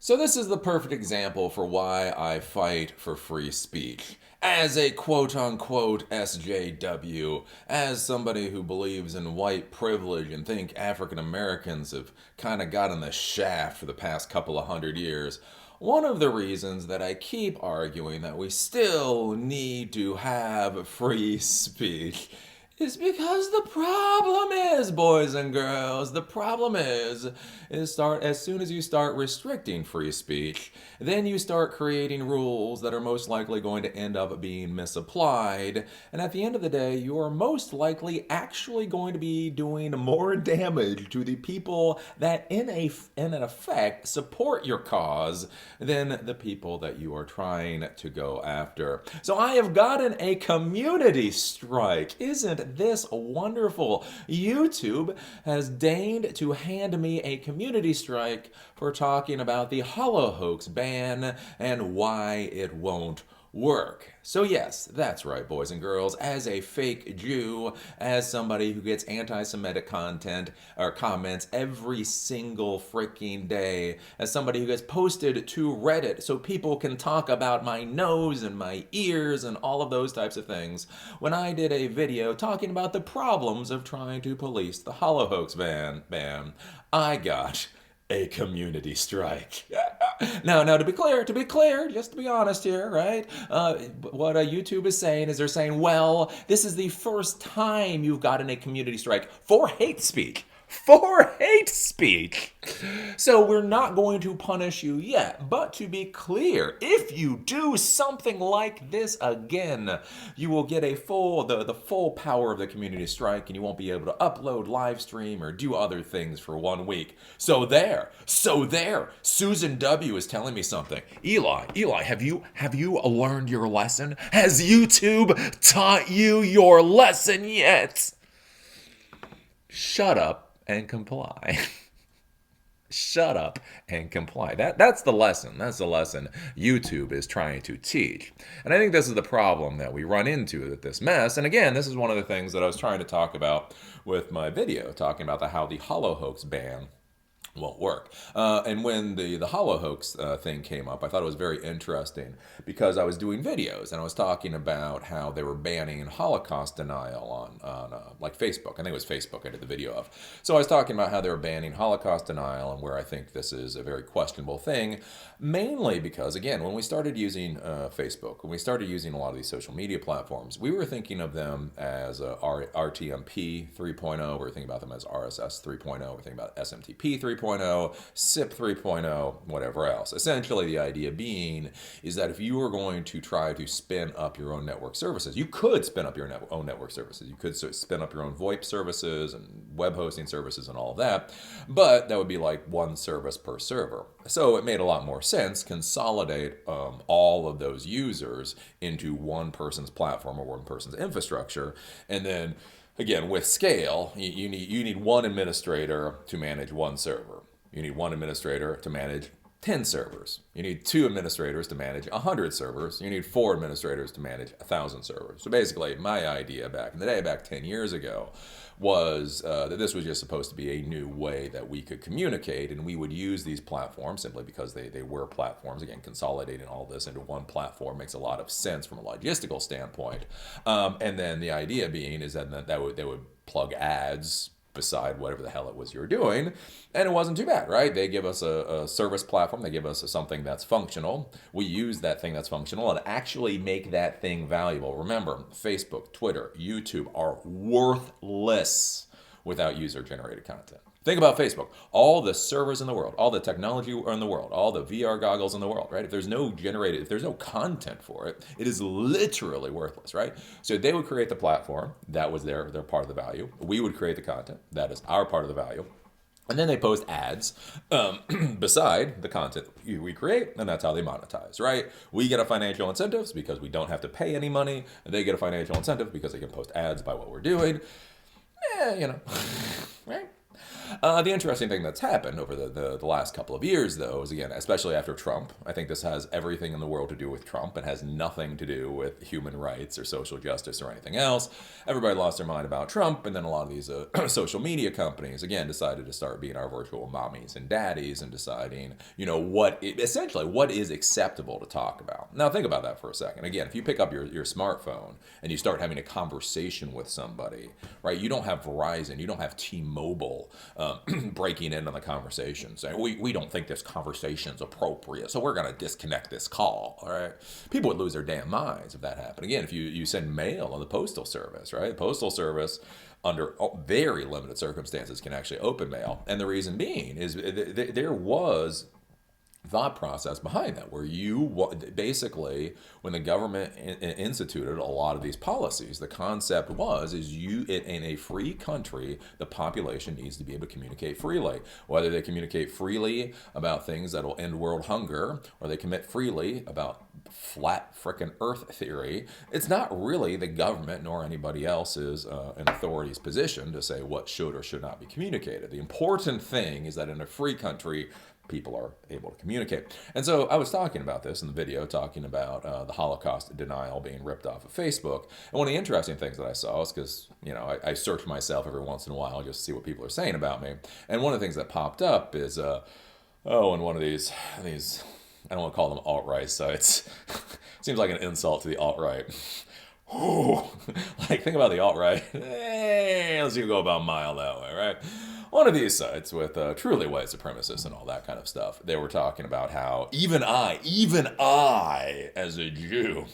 So this is the perfect example for why I fight for free speech. As a quote-unquote SJW, as somebody who believes in white privilege and think African Americans have kind of gotten the shaft for the past couple of hundred years, one of the reasons that I keep arguing that we still need to have free speech is because the problem is, boys and girls, the problem is start as soon as you start restricting free speech, then you start creating rules that are most likely going to end up being misapplied, and at the end of the day, you are most likely actually going to be doing more damage to the people that in an effect support your cause than the people that you are trying to go after. So I have gotten a community strike. Isn't this wonderful? YouTube has deigned to hand me a community strike for talking about the hollow hoax ban and why it won't work. So yes, that's right, boys and girls. As a fake Jew, as somebody who gets anti-Semitic content or comments every single freaking day, as somebody who gets posted to Reddit so people can talk about my nose and my ears and all of those types of things, when I did a video talking about the problems of trying to police the hollow hoax ban, I got a community strike. Now, to be clear, just to be honest here, right? What YouTube is saying is they're saying, well, this is the first time you've gotten a community strike for hate speech. For hate speech. So we're not going to punish you yet. But to be clear, if you do something like this again, you will get the full power of the community strike, and you won't be able to upload, live stream, or do other things for 1 week. So there. Susan W is telling me something. Eli, have you learned your lesson? Has YouTube taught you your lesson yet? Shut up and comply. Shut up and comply. That's the lesson. That's the lesson YouTube is trying to teach. And I think this is the problem that we run into with this mess. And again, this is one of the things that I was trying to talk about with my video, talking about how the hollow hoax ban won't work. And when the hollow hoax thing came up, I thought it was very interesting because I was doing videos and I was talking about how they were banning Holocaust denial on like Facebook. I think it was Facebook I did the video of. So I was talking about how they were banning Holocaust denial and where I think this is a very questionable thing, mainly because, again, when we started using Facebook, when we started using a lot of these social media platforms, we were thinking of them as RTMP 3.0, we were thinking about them as RSS 3.0, we were thinking about SMTP 3.0, SIP 3.0, whatever else. Essentially, the idea being is that if you were going to try to spin up your own network services, you could spin up your own network services. You could spin up your own VoIP services and web hosting services and all of that, but that would be like one service per server. So it made a lot more sense consolidate all of those users into one person's platform or one person's infrastructure, and then again, with scale, you need one administrator to manage one server. You need one administrator to manage 10 servers. You need 2 administrators to manage 100 servers. You need 4 administrators to manage 1,000 servers. So basically, my idea back in the day, back 10 years ago, was that this was just supposed to be a new way that we could communicate, and we would use these platforms simply because they were platforms. Again, consolidating all this into one platform makes a lot of sense from a logistical standpoint. And then the idea being is that they would plug ads beside whatever the hell it was you were doing, and it wasn't too bad, right? They give us a service platform, they give us something that's functional, we use that thing that's functional and actually make that thing valuable. Remember, Facebook, Twitter, YouTube are worthless without user-generated content. Think about Facebook. All the servers in the world, all the technology in the world, all the VR goggles in the world, right? If there's no content for it, it is literally worthless, right? So they would create the platform. That was their part of the value. We would create the content. That is our part of the value. And then they post ads beside the content we create, and that's how they monetize, right? We get a financial incentives because we don't have to pay any money, and they get a financial incentive because they can post ads by what we're doing. Right? The interesting thing that's happened over the last couple of years, though, is again, especially after Trump, I think this has everything in the world to do with Trump and has nothing to do with human rights or social justice or anything else. Everybody lost their mind about Trump, and then a lot of these social media companies, again, decided to start being our virtual mommies and daddies and deciding, essentially what is acceptable to talk about. Now, think about that for a second. Again, if you pick up your smartphone and you start having a conversation with somebody, right, you don't have Verizon, you don't have T-Mobile breaking in on the conversation, saying, we don't think this conversation's appropriate, so we're going to disconnect this call, all right? People would lose their damn minds if that happened. Again, if you send mail on the Postal Service, right? The Postal Service, under very limited circumstances, can actually open mail. And the reason being is there was thought process behind that, where you basically, when the government instituted a lot of these policies, the concept is in a free country, the population needs to be able to communicate freely, whether they communicate freely about things that will end world hunger, or they commit freely about flat frickin' earth theory. It's not really the government nor anybody else's an authority's position to say what should or should not be communicated. The important thing is that in a free country, people are able to communicate. And so I was talking about this in the video, talking about the Holocaust denial being ripped off of Facebook. And one of the interesting things that I saw is because, I search myself every once in a while just to see what people are saying about me. And one of the things that popped up is, in one of these, I don't want to call them alt-right sites. Seems like an insult to the alt-right. Like, think about the alt-right. Let's go about a mile that way, right? One of these sites with truly white supremacists and all that kind of stuff, they were talking about how even I, as a Jew,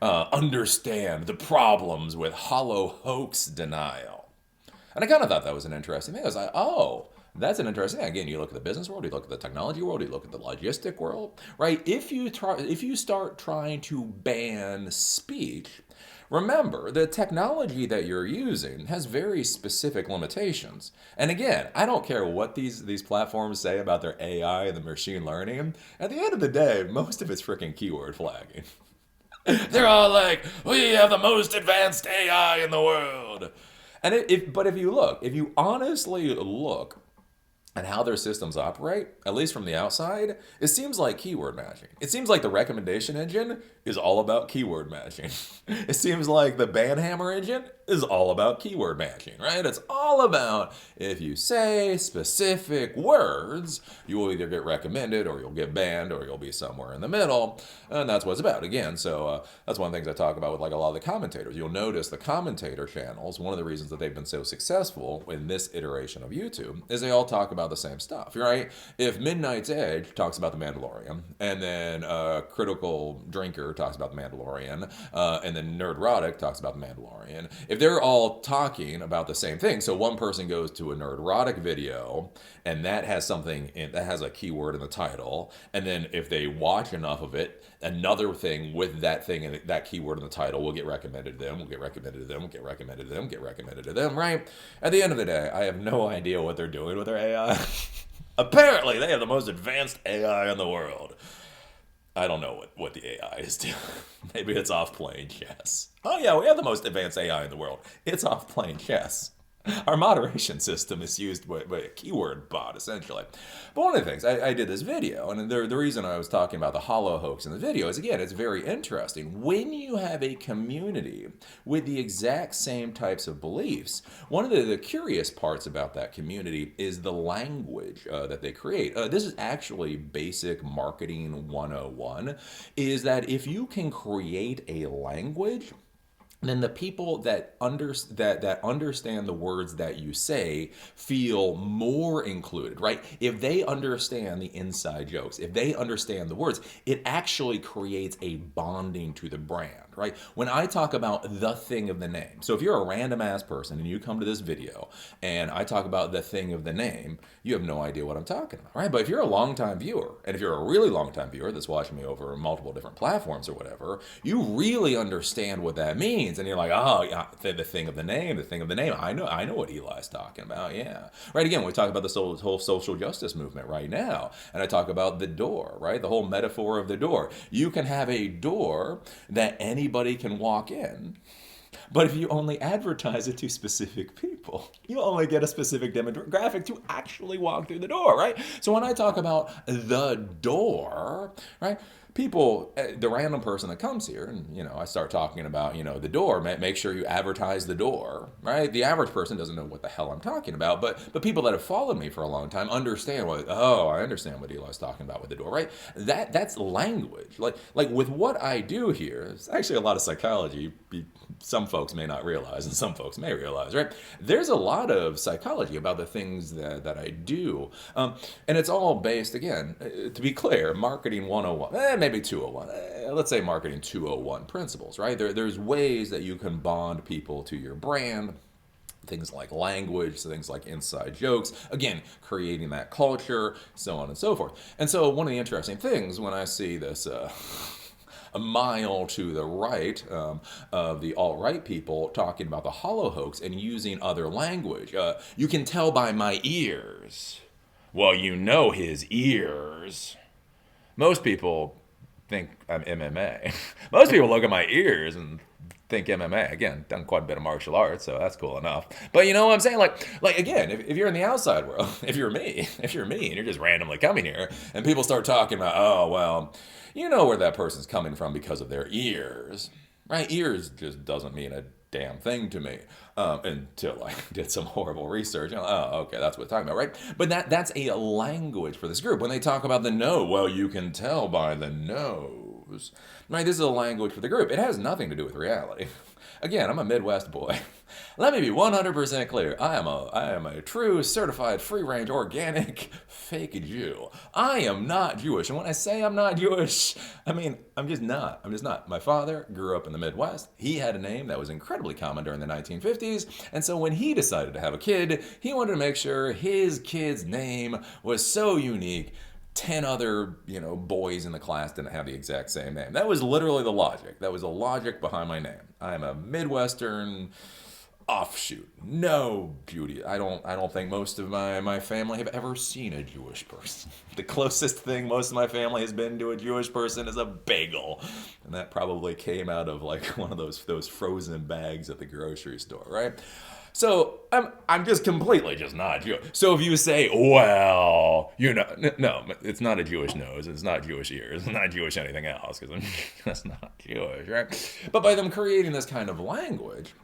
understand the problems with hollow hoax denial. And I kind of thought that was an interesting thing. I was like, oh, that's an interesting thing. Again, you look at the business world, you look at the technology world, you look at the logistic world, right? If you start trying to ban speech, remember, the technology that you're using has very specific limitations. And again, I don't care what these platforms say about their AI and the machine learning. At the end of the day, most of it's freaking keyword flagging. They're all like, we have the most advanced AI in the world. And if you honestly look and how their systems operate, at least from the outside, it seems like keyword matching. It seems like the recommendation engine is all about keyword matching. It seems like the banhammer engine is all about keyword matching, right? It's all about, if you say specific words, you will either get recommended or you'll get banned or you'll be somewhere in the middle. And that's what it's about. Again, so that's one of the things I talk about with like a lot of the commentators. You'll notice the commentator channels, one of the reasons that they've been so successful in this iteration of YouTube is they all talk about the same stuff, right? If Midnight's Edge talks about the Mandalorian, and then Critical Drinker talks about the Mandalorian, and then Nerdrotic talks about the Mandalorian, if they're all talking about the same thing, so one person goes to a Nerdrotic video, and that has that has a keyword in the title, and then if they watch enough of it, another thing with that thing and that keyword in the title will get recommended to them, will get recommended to them, will get recommended to them, get recommended to them, right? At the end of the day, I have no idea what they're doing with their AI. Apparently, they have the most advanced AI in the world. I don't know what the AI is doing. Maybe it's off playing chess. Oh yeah, we have the most advanced AI in the world. It's off playing chess. Our moderation system is used by a keyword bot, essentially. But one of the things, I did this video, and the reason I was talking about the hollow hoax in the video is, again, it's very interesting. When you have a community with the exact same types of beliefs, one of the curious parts about that community is the language that they create. This is actually basic marketing 101, is that if you can create a language, then the people that understand the words that you say feel more included, right? If they understand the inside jokes, if they understand the words, it actually creates a bonding to the brand, right? When I talk about the thing of the name, so if you're a random ass person and you come to this video and I talk about the thing of the name, you have no idea what I'm talking about, right? But if you're a longtime viewer, and if you're a really longtime viewer that's watching me over multiple different platforms or whatever, you really understand what that means. And you're like, oh, yeah, the thing of the name, the thing of the name. I know what Eli's talking about, yeah. Right, again, we talk about this whole social justice movement right now, and I talk about the door, right? The whole metaphor of the door. You can have a door that anybody can walk in, But if you only advertise it to specific people, you only get a specific demographic to actually walk through the door, right? So when I talk about the door, right? People, the random person that comes here, and I start talking about, the door. Make sure you advertise the door, right? The average person doesn't know what the hell I'm talking about, but people that have followed me for a long time understand what. Oh, I understand what Eli's talking about with the door, right? That's language. Like with what I do here, it's actually a lot of psychology. Some folks may not realize, and some folks may realize, right? There's a lot of psychology about the things that I do, and it's all based, again, to be clear, marketing 101. Maybe 201. Let's say marketing 201 principles, right? There's ways that you can bond people to your brand. Things like language, things like inside jokes, again, creating that culture, so on and so forth. And so one of the interesting things when I see this a mile to the right of the alt-right people talking about the hollow hoax and using other language, you can tell by my ears. Well, his ears. Most people think I'm MMA. Most people look at my ears and think MMA. Again, done quite a bit of martial arts, so that's cool enough. But you know what I'm saying? Like again, if you're in the outside world, if you're me, and you're just randomly coming here, and people start talking about, oh, well, you know where that person's coming from because of their ears, right? Ears just doesn't mean a damn thing to me until I did some horrible research. Oh, okay, that's what we're talking about, right? But that's a language for this group. When they talk about the nose, well, you can tell by the nose, right? This is a language for the group. It has nothing to do with reality. Again, I'm a Midwest boy. Let me be 100% clear. I am a true, certified, free-range, organic, fake Jew. I am not Jewish. And when I say I'm not Jewish, I mean, I'm just not. I'm just not. My father grew up in the Midwest. He had a name that was incredibly common during the 1950s. And so when he decided to have a kid, he wanted to make sure his kid's name was so unique 10 other, boys in the class didn't have the exact same name. That was literally the logic. That was the logic behind my name. I am a Midwestern offshoot. No beauty. I don't think most of my family have ever seen a Jewish person. The closest thing most of my family has been to a Jewish person is a bagel. And that probably came out of like one of those frozen bags at the grocery store, right? So I'm just completely just not Jewish. So if you say, well, no, it's not a Jewish nose, it's not Jewish ears, it's not Jewish anything else, because I'm just not Jewish, right? But by them creating this kind of language,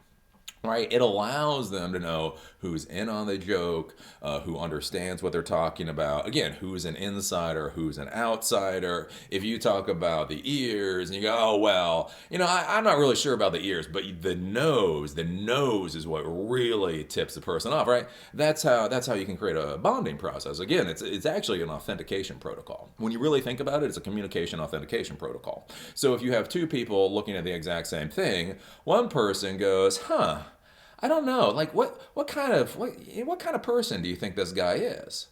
right, it allows them to know who's in on the joke, who understands what they're talking about. Again, who's an insider, who's an outsider. If you talk about the ears and you go, oh, well, I'm not really sure about the ears, but the nose is what really tips the person off, right? That's how you can create a bonding process. Again, it's actually an authentication protocol. When you really think about it, it's a communication authentication protocol. So if you have two people looking at the exact same thing, one person goes, I don't know, like what kind of person do you think this guy is?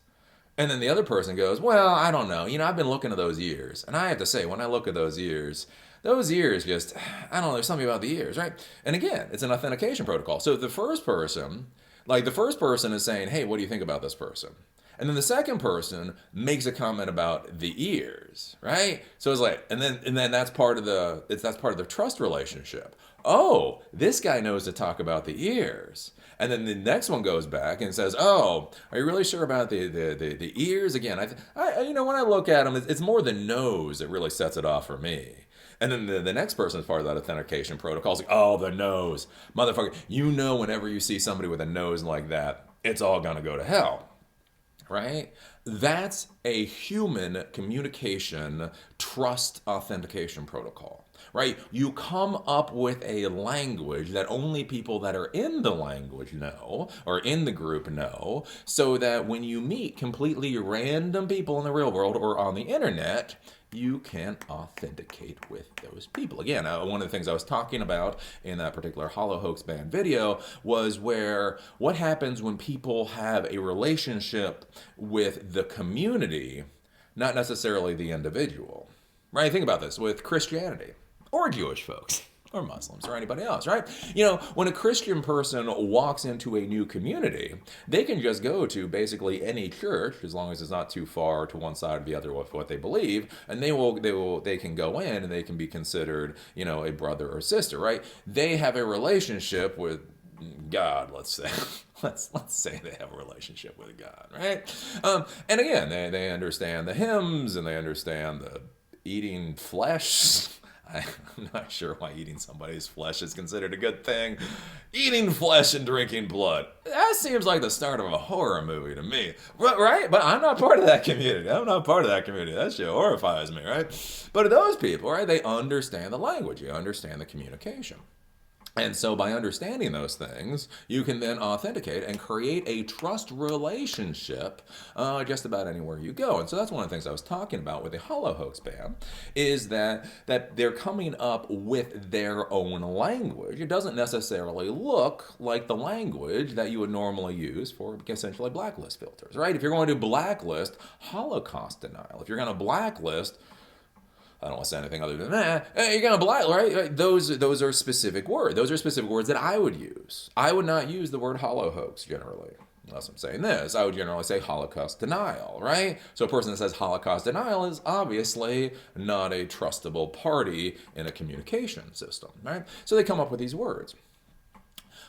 And then the other person goes, well, I don't know. I've been looking at those ears. And I have to say, when I look at those ears just, I don't know, there's something about the ears, right? And again, it's an authentication protocol. So the first person is saying, hey, what do you think about this person? And then the second person makes a comment about the ears, right? So it's like, and then that's part of the trust relationship. Oh, this guy knows to talk about the ears. And then the next one goes back and says, oh, are you really sure about the ears? Again, when I look at them, it's more the nose that really sets it off for me. And then the next person is part of that authentication protocol is like, oh, the nose. Motherfucker, whenever you see somebody with a nose like that, it's all going to go to hell. Right? That's a human communication trust authentication protocol, right? You come up with a language that only people that are in the language know, or in the group know, so that when you meet completely random people in the real world or on the internet, you can authenticate with those people. Again, one of the things I was talking about in that particular Hollow Hoax Band video was what happens when people have a relationship with the community, not necessarily the individual. Right? Think about this with Christianity or Jewish folks. or Muslims or anybody else, right? You know, when a Christian person walks into a new community, they can just go to basically any church as long as it's not too far to one side or the other with what they believe, and they can go in and they can be considered, you know, a brother or sister, right? They have a relationship with God, let's say. Let's say they have a relationship with God, right? And again, they understand the hymns and they understand the eating flesh. I'm not sure why eating somebody's flesh is considered a good thing. Eating flesh and drinking blood. That seems like the start of a horror movie to me. Right? But I'm not part of that community. I'm not part of that community. That shit horrifies me, right? But those people, right, they understand the language. You understand the communication. And so by understanding those things, you can then authenticate and create a trust relationship just about anywhere you go. And so that's one of the things I was talking about with the Hollow Hoax ban, is that they're coming up with their own language. It doesn't necessarily look like the language that you would normally use for essentially blacklist filters, right? If you're going to blacklist Holocaust denial, if you're going to blacklist, I don't want to say anything other than that. Hey, you're gonna black, right? Those are specific words. Those are specific words that I would use. I would not use the word hollow hoax generally, unless I'm saying this. I would generally say Holocaust denial, right? So a person that says Holocaust denial is obviously not a trustable party in a communication system, right? So they come up with these words.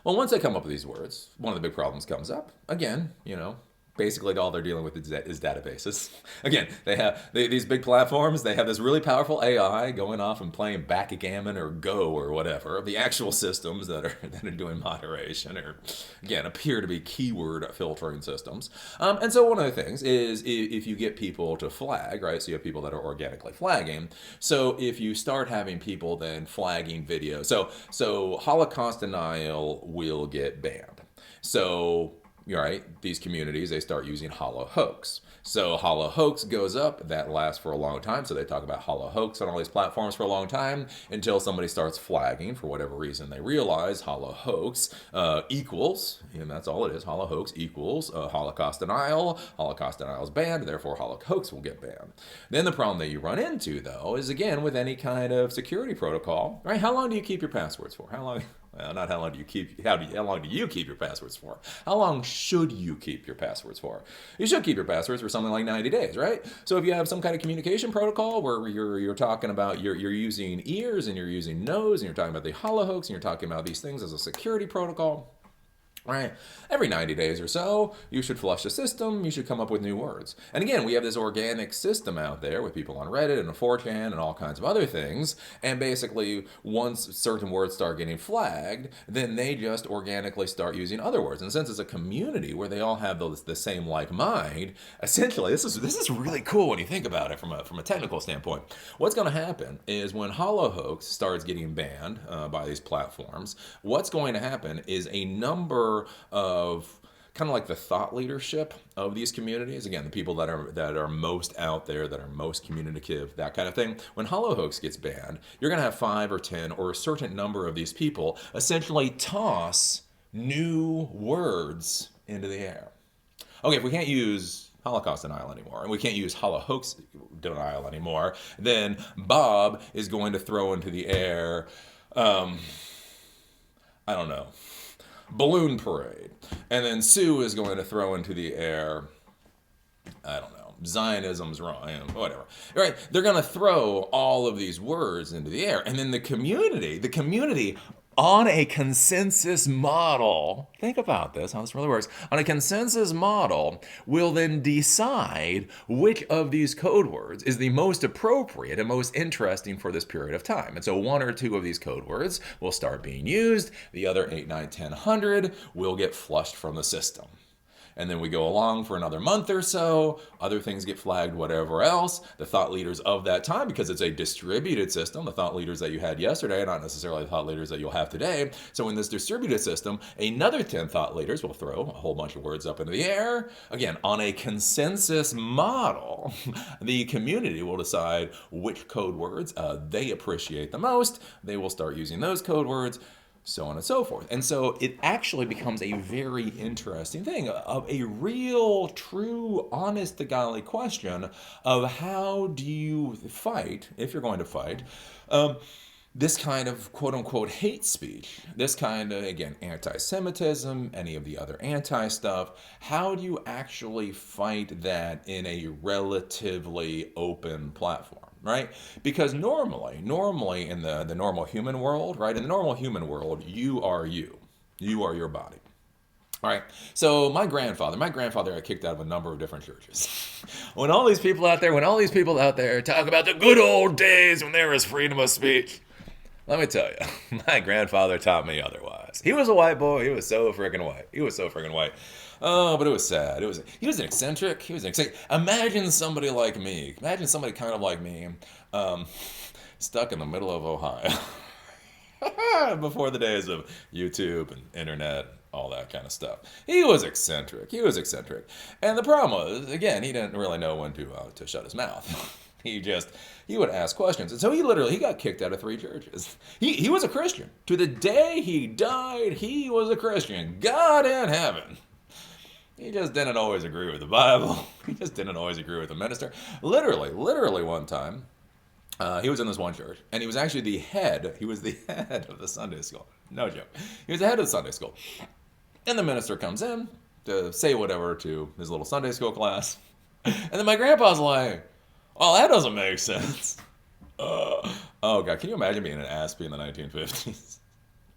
Well, once they come up with these words, one of the big problems comes up. Again, you know, basically all they're dealing with is databases. Again, they have these big platforms. They have this really powerful AI going off and playing backgammon or Go or whatever. The actual systems that are doing moderation or, again, appear to be keyword filtering systems. And so one of the things is if you get people to flag, right? So you have people that are organically flagging. So if you start having people then flagging videos, so Holocaust denial will get banned. So, right, these communities, they start using hollow hoax. So hollow hoax goes up, that lasts for a long time. So they talk about hollow hoax on all these platforms for a long time until somebody starts flagging for whatever reason. They realize hollow hoax equals, and that's all it is, hollow hoax equals Holocaust denial. Holocaust denial is banned, therefore hollow hoax will get banned. Then the problem that you run into, though, is again with any kind of security protocol, right? How long do you keep your passwords for? How long? Well, not how long do you keep, how long do you keep your passwords for? How long should you keep your passwords for? You should keep your passwords for something like 90 days, right? So if you have some kind of communication protocol where you're talking about, you're using ears and you're using nose and you're talking about the hollow hoax and you're talking about these things as a security protocol, right? Every 90 days or so, you should flush the system. You should come up with new words. And again, we have this organic system out there with people on Reddit and 4chan and all kinds of other things. And basically, once certain words start getting flagged, then they just organically start using other words. And since it's a community where they all have the same like mind, essentially, this is really cool when you think about it from a technical standpoint. What's going to happen is when hollow hoax starts getting banned by these platforms, what's going to happen is a number of kind of like the thought leadership of these communities, again, the people that are most out there, that are most communicative, that kind of thing. When hollow hoax gets banned, you're going to have 5 or 10 or a certain number of these people essentially toss new words into the air. Okay, if we can't use Holocaust denial anymore, and we can't use hollow hoax denial anymore, then Bob is going to throw into the air, I don't know, balloon parade. And then Sue is going to throw into the air, I don't know, Zionism's wrong, whatever. Right? They're going to throw all of these words into the air. And then the community on a consensus model, think about this, how this really works, on a consensus model will then decide which of these code words is the most appropriate and most interesting for this period of time. And so 1 or 2 of these code words will start being used, the other 8, 9, 10, 100 will get flushed from the system. And then we go along for another month or so, other things get flagged, whatever else. The thought leaders of that time, because it's a distributed system, the thought leaders that you had yesterday are not necessarily the thought leaders that you'll have today. So in this distributed system, another 10 thought leaders will throw a whole bunch of words up into the air. Again, on a consensus model, the community will decide which code words they appreciate the most. They will start using those code words, so on and so forth. And so it actually becomes a very interesting thing, of a real, true, honest to golly question of how do you fight, if you're going to fight, this kind of quote unquote hate speech, this kind of, again, anti Semitism, any of the other anti stuff, how do you actually fight that in a relatively open platform? Right? Because normally in the normal human world, right? In the normal human world, you are you. You are your body. All right. So my grandfather got kicked out of a number of different churches. When all these people out there talk about the good old days when there was freedom of speech, let me tell you, my grandfather taught me otherwise. He was a white boy. He was so freaking white. He was so freaking white. Oh, but it was sad. He was an eccentric. He was an eccentric. Imagine somebody like me. Imagine somebody kind of like me, um, stuck in the middle of Ohio. Before the days of YouTube and internet, all that kind of stuff. He was eccentric. He was eccentric. And the problem was, again, he didn't really know when to shut his mouth. He would ask questions. And so he got kicked out of 3 churches. He was a Christian. To the day he died, he was a Christian. God in heaven. He just didn't always agree with the Bible. He just didn't always agree with the minister. Literally one time, he was in this one church, and he was actually the head. He was the head of the Sunday school. No joke. He was the head of the Sunday school. And the minister comes in to say whatever to his little Sunday school class. And then my grandpa's like, "Oh, that doesn't make sense." Oh, God. Can you imagine being an Aspie in the 1950s?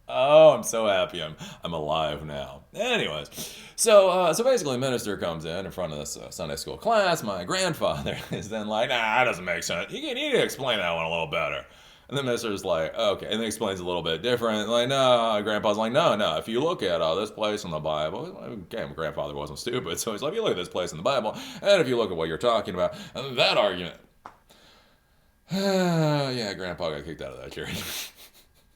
Oh, I'm so happy I'm alive now. Anyways, so basically, the minister comes in front of this Sunday school class. My grandfather is then like, "Nah, that doesn't make sense. You need to explain that one a little better." And the minister's like, "Okay," and then explains a little bit different. Like, no, Grandpa's like, no. If you look at this place in the Bible, okay, my grandfather wasn't stupid, so he's like, if you look at this place in the Bible, and if you look at what you're talking about, that argument, yeah, Grandpa got kicked out of that church.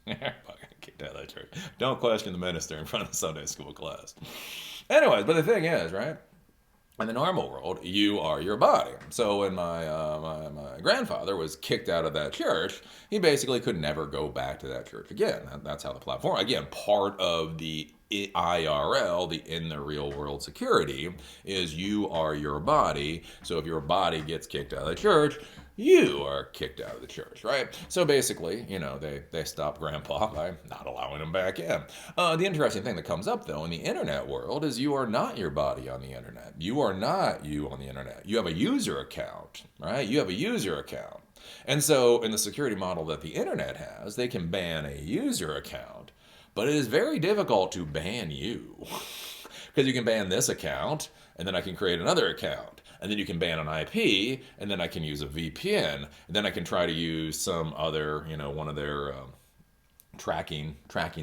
Grandpa got kicked out of that church. Don't question the minister in front of the Sunday school class. Anyways, but the thing is, right? In the normal world, you are your body. So when my grandfather was kicked out of that church, he basically could never go back to that church again. That's how the platform. Again, part of the IRL, the in the real world security, is you are your body. So if your body gets kicked out of the church, you are kicked out of the church, right? So basically, they stop Grandpa by not allowing him back in. The interesting thing that comes up, though, in the internet world is you are not your body on the internet. You are not you on the internet. You have a user account, right? You have a user account. And so in the security model that the internet has, they can ban a user account, but it is very difficult to ban you. Because you can ban this account, and then I can create another account. And then you can ban an IP, and then I can use a VPN. And then I can try to use some other, one of their tracking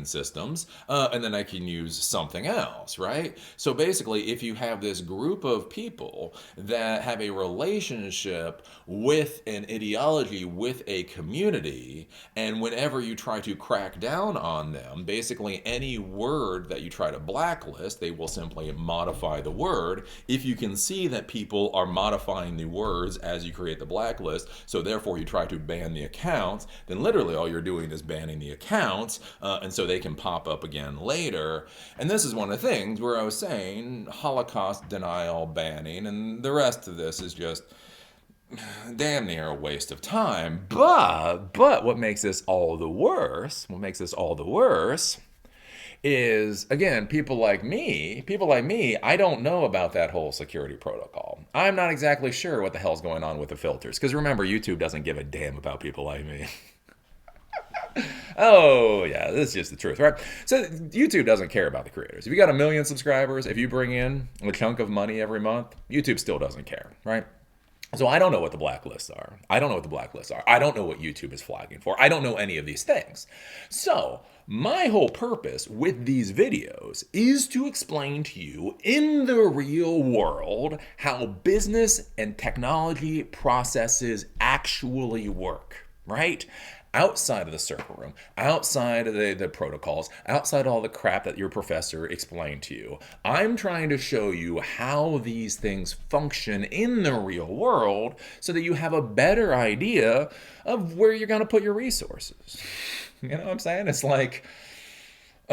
systems, and then I can use something else, right? So basically, if you have this group of people that have a relationship with an ideology, with a community, and whenever you try to crack down on them, basically any word that you try to blacklist, they will simply modify the word. If you can see that people are modifying the words as you create the blacklist, so therefore you try to ban the accounts, then literally all you're doing is banning the accounts, and so they can pop up again later. And this is one of the things where I was saying Holocaust denial banning, and the rest of this is just damn near a waste of time. But what makes this all the worse, is, again, people like me, I don't know about that whole security protocol. I'm not exactly sure what the hell's going on with the filters. Because remember, YouTube doesn't give a damn about people like me. Oh, yeah, this is just the truth, right? So YouTube doesn't care about the creators. If you got 1 million subscribers, if you bring in a chunk of money every month, YouTube still doesn't care, right? So I don't know what the blacklists are. I don't know what YouTube is flagging for. I don't know any of these things. So my whole purpose with these videos is to explain to you in the real world how business and technology processes actually work, right? Outside of the server room, outside of the protocols, outside all the crap that your professor explained to you. I'm trying to show you how these things function in the real world so that you have a better idea of where you're going to put your resources. You know what I'm saying? It's like,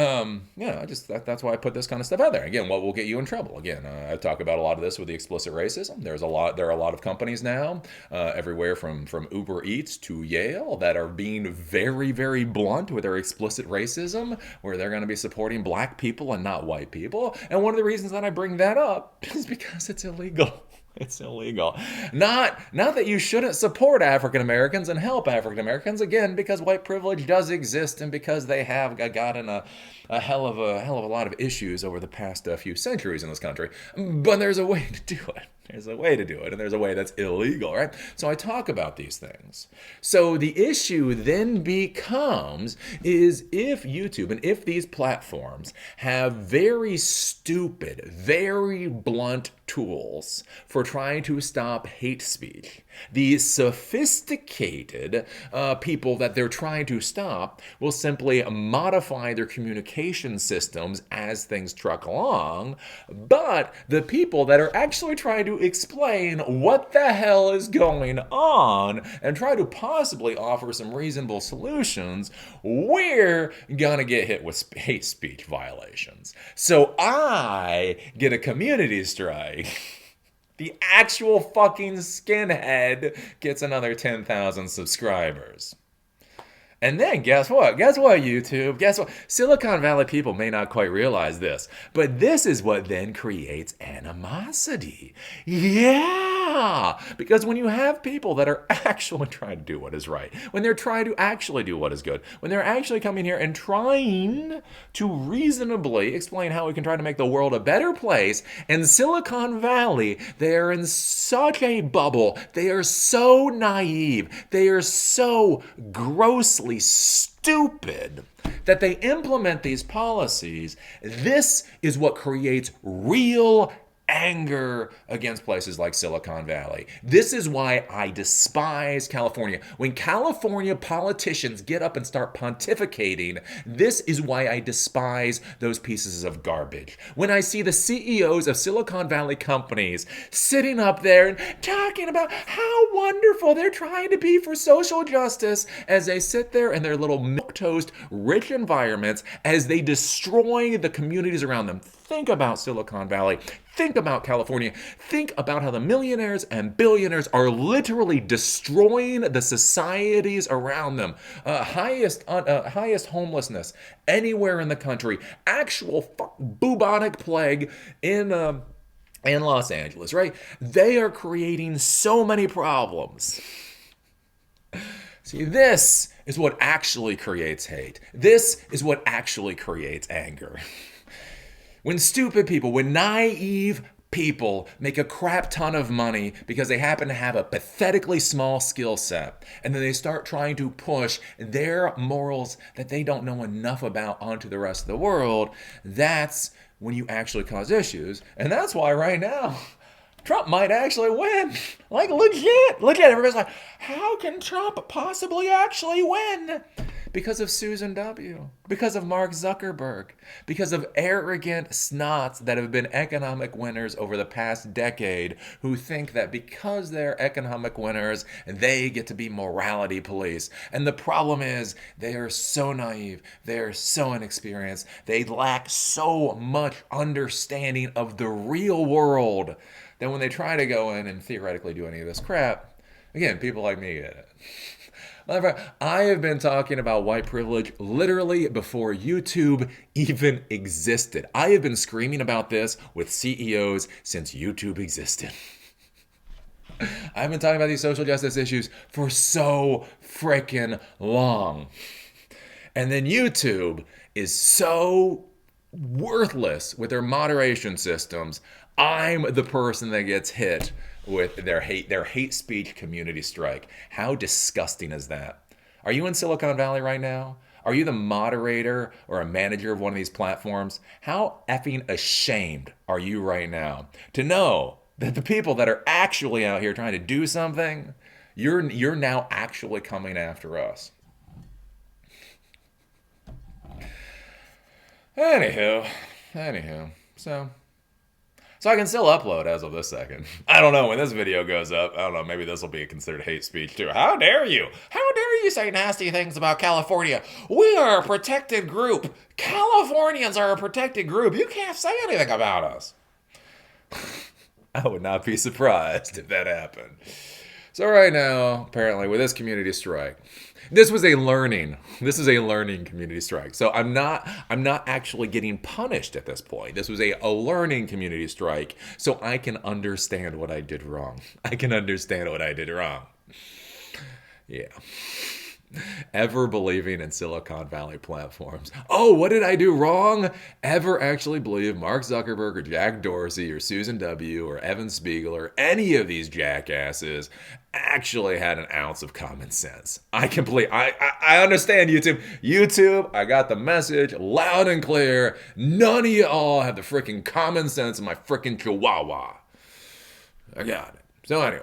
That's why I put this kind of stuff out there. Again, what will get you in trouble? Again, I talk about a lot of this with the explicit racism. There are a lot of companies now, everywhere from Uber Eats to Yale, that are being very, very blunt with their explicit racism, where they're going to be supporting black people and not white people. And one of the reasons that I bring that up is because it's illegal. It's illegal. Not that you shouldn't support African Americans and help African Americans, again, because white privilege does exist and because they have gotten a hell of a lot of issues over the past few centuries in this country. But there's a way to do it. There's a way to do it, and there's a way that's illegal, right? So I talk about these things. So the issue then becomes is if YouTube and if these platforms have very stupid, very blunt tools for trying to stop hate speech, the sophisticated people that they're trying to stop will simply modify their communication systems as things truck along. But the people that are actually trying to explain what the hell is going on and try to possibly offer some reasonable solutions, we're gonna get hit with hate speech violations. So I get a community strike. The actual fucking skinhead gets another 10,000 subscribers. And then guess what? Guess what, YouTube? Guess what? Silicon Valley people may not quite realize this, but this is what then creates animosity. Yeah! Because when you have people that are actually trying to do what is right, when they're trying to actually do what is good, when they're actually coming here and trying to reasonably explain how we can try to make the world a better place, in Silicon Valley, they are in such a bubble. They are so naive. They are so grossly stupid that they implement these policies. This is what creates real anger against places like Silicon Valley. This is why I despise California. When California politicians get up and start pontificating, this is why I despise those pieces of garbage. When I see the CEOs of Silicon Valley companies sitting up there and talking about how wonderful they're trying to be for social justice as they sit there in their little milquetoast rich environments as they destroy the communities around them. Think about Silicon Valley. Think about California. Think about how the millionaires and billionaires are literally destroying the societies around them. Highest homelessness anywhere in the country. Actual bubonic plague in Los Angeles, right? They are creating so many problems. See, this is what actually creates hate. This is what actually creates anger. When stupid people, when naive people make a crap ton of money because they happen to have a pathetically small skill set, and then they start trying to push their morals that they don't know enough about onto the rest of the world, that's when you actually cause issues. And that's why right now, Trump might actually win. Like, legit. Everybody's like, how can Trump possibly actually win? Because of Susan W., because of Mark Zuckerberg, because of arrogant snots that have been economic winners over the past decade who think that because they're economic winners, they get to be morality police. And the problem is they are so naive, they are so inexperienced, they lack so much understanding of the real world that when they try to go in and theoretically do any of this crap, again, people like me get it. I have been talking about white privilege literally before YouTube even existed. I have been screaming about this with CEOs since YouTube existed. I've been talking about these social justice issues for so freaking long. And then YouTube is so worthless with their moderation systems. I'm the person that gets hit with their hate speech community strike. How disgusting is that? Are you in Silicon Valley right now? Are you the moderator or a manager of one of these platforms? How effing ashamed are you right now to know that the people that are actually out here trying to do something, you're now actually coming after us? Anywho, so So I can still upload as of this second. I don't know when this video goes up. I don't know. Maybe this will be considered hate speech too. How dare you? How dare you say nasty things about California? We are a protected group. Californians are a protected group. You can't say anything about us. I would not be surprised if that happened. So right now, apparently, with this community strike, this is a learning community strike. So I'm not actually getting punished at this point. This was a learning community strike, so I can understand what I did wrong. I can understand what I did wrong. Yeah. Ever believing in Silicon Valley platforms. Oh, what did I do wrong? Ever actually believe Mark Zuckerberg or Jack Dorsey or Susan W. or Evan Spiegel or any of these jackasses actually had an ounce of common sense? I understand YouTube. YouTube, I got the message loud and clear. None of y'all have the freaking common sense of my freaking chihuahua. I got it. So anyway,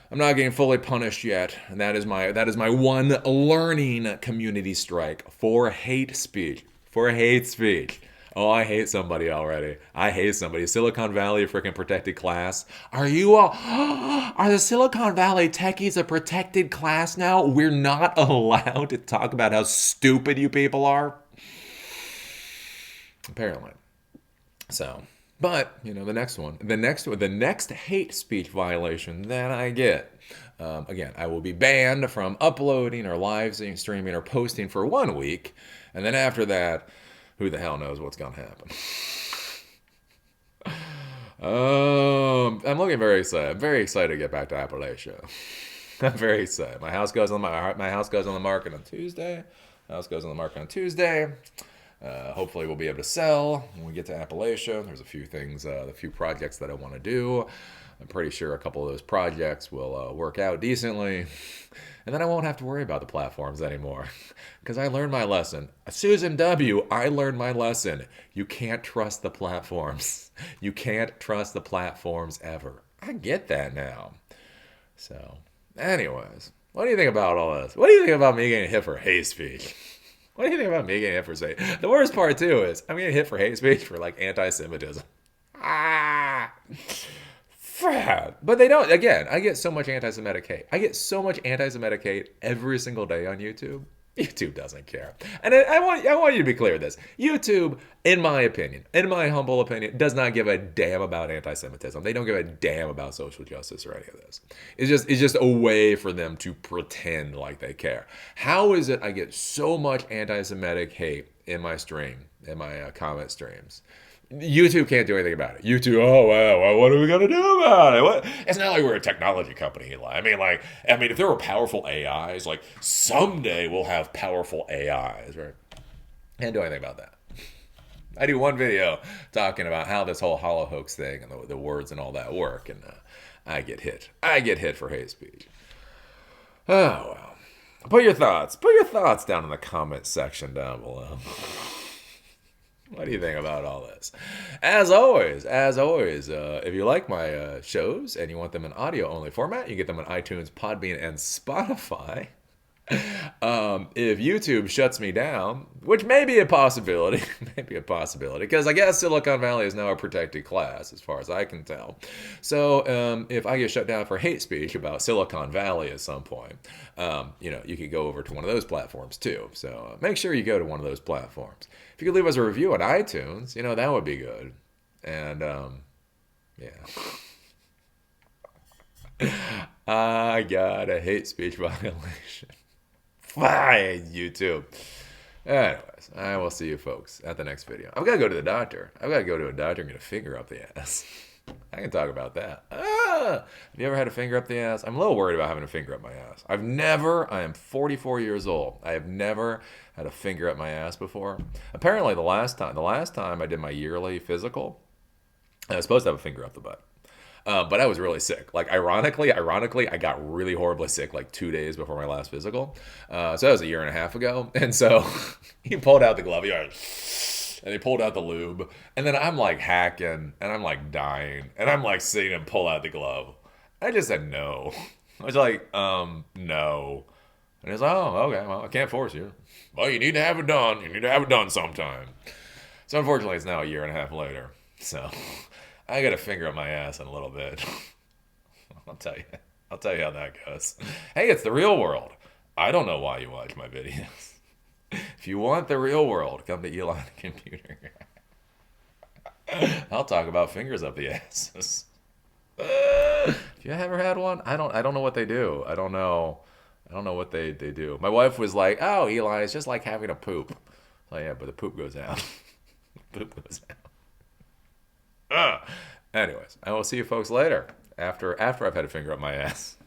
I'm not getting fully punished yet, and that is my one learning community strike for hate speech. For hate speech. Oh, I hate somebody already. I hate somebody. Silicon Valley, a freaking protected class. Are you all? Are the Silicon Valley techies a protected class now? We're not allowed to talk about how stupid you people are? Apparently. So. But, the next hate speech violation that I get, again, I will be banned from uploading or live streaming or posting for 1 week. And then after that, who the hell knows what's going to happen. I'm looking very excited. I'm very excited to get back to Appalachia. I'm very excited. My house goes on the market on Tuesday. Hopefully we'll be able to sell when we get to Appalachia. There's a few things, a few projects that I want to do. I'm pretty sure a couple of those projects will work out decently. And then I won't have to worry about the platforms anymore. Because I learned my lesson. Susan W., I learned my lesson. You can't trust the platforms. You can't trust the platforms ever. I get that now. So, anyways, what do you think about all this? What do you think about me getting hit for hate speech? What do you think about me getting hit for hate? The worst part, too, is I'm getting hit for hate speech for, anti-Semitism. But they don't. Again, I get so much anti-Semitic hate. I get so much anti-Semitic hate every single day on YouTube. YouTube doesn't care. And I want you to be clear with this. YouTube, in my opinion, in my humble opinion, does not give a damn about anti-Semitism. They don't give a damn about social justice or any of this. It's just a way for them to pretend like they care. How is it I get so much anti-Semitic hate in my comment streams? YouTube can't do anything about it. YouTube, oh wow, what are we gonna do about it? It's not like we're a technology company, Eli. I mean, if there were powerful AIs, someday we'll have powerful AIs, right? Can't do anything about that. I do one video talking about how this whole hollow hoax thing and the words and all that work, and I get hit. I get hit for hate speech. Oh well. Put your thoughts down in the comment section down below. What do you think about all this? As always, if you like my shows and you want them in audio-only format, you get them on iTunes, Podbean, and Spotify. If YouTube shuts me down, which may be a possibility, because I guess Silicon Valley is now a protected class, as far as I can tell. So if I get shut down for hate speech about Silicon Valley at some point, you could go over to one of those platforms too. So make sure you go to one of those platforms. If you could leave us a review on iTunes, that would be good. And yeah. I got a hate speech violation. Fine, YouTube. Anyways, I will see you folks at the next video. I've got to go to the doctor. I've got to go to a doctor and get a finger up the ass. I can talk about that. Have you ever had a finger up the ass? I'm a little worried about having a finger up my ass. I am 44 years old. I have never had a finger up my ass before. Apparently the last time I did my yearly physical, I was supposed to have a finger up the butt. But I was really sick. Ironically, I got really horribly sick 2 days before my last physical. So that was a year and a half ago. And so he pulled out the glove. And he pulled out the lube. And then I'm hacking and I'm dying. And I'm seeing him pull out the glove. I just said no. I was no. And he's like, oh, okay, well, I can't force you. Well, you need to have it done. You need to have it done sometime. So unfortunately, it's now a year and a half later. So I got a finger up my ass in a little bit. I'll tell you. I'll tell you how that goes. Hey, it's the real world. I don't know why you watch my videos. If you want the real world, come to Elon Computer. I'll talk about fingers up the asses. If you ever had one, I don't know what they do. I don't know what they do. My wife was like, "Oh, Eli, it's just like having a poop." Oh yeah, but the poop goes out. The poop goes out. Anyways, I will see you folks later after I've had a finger up my ass.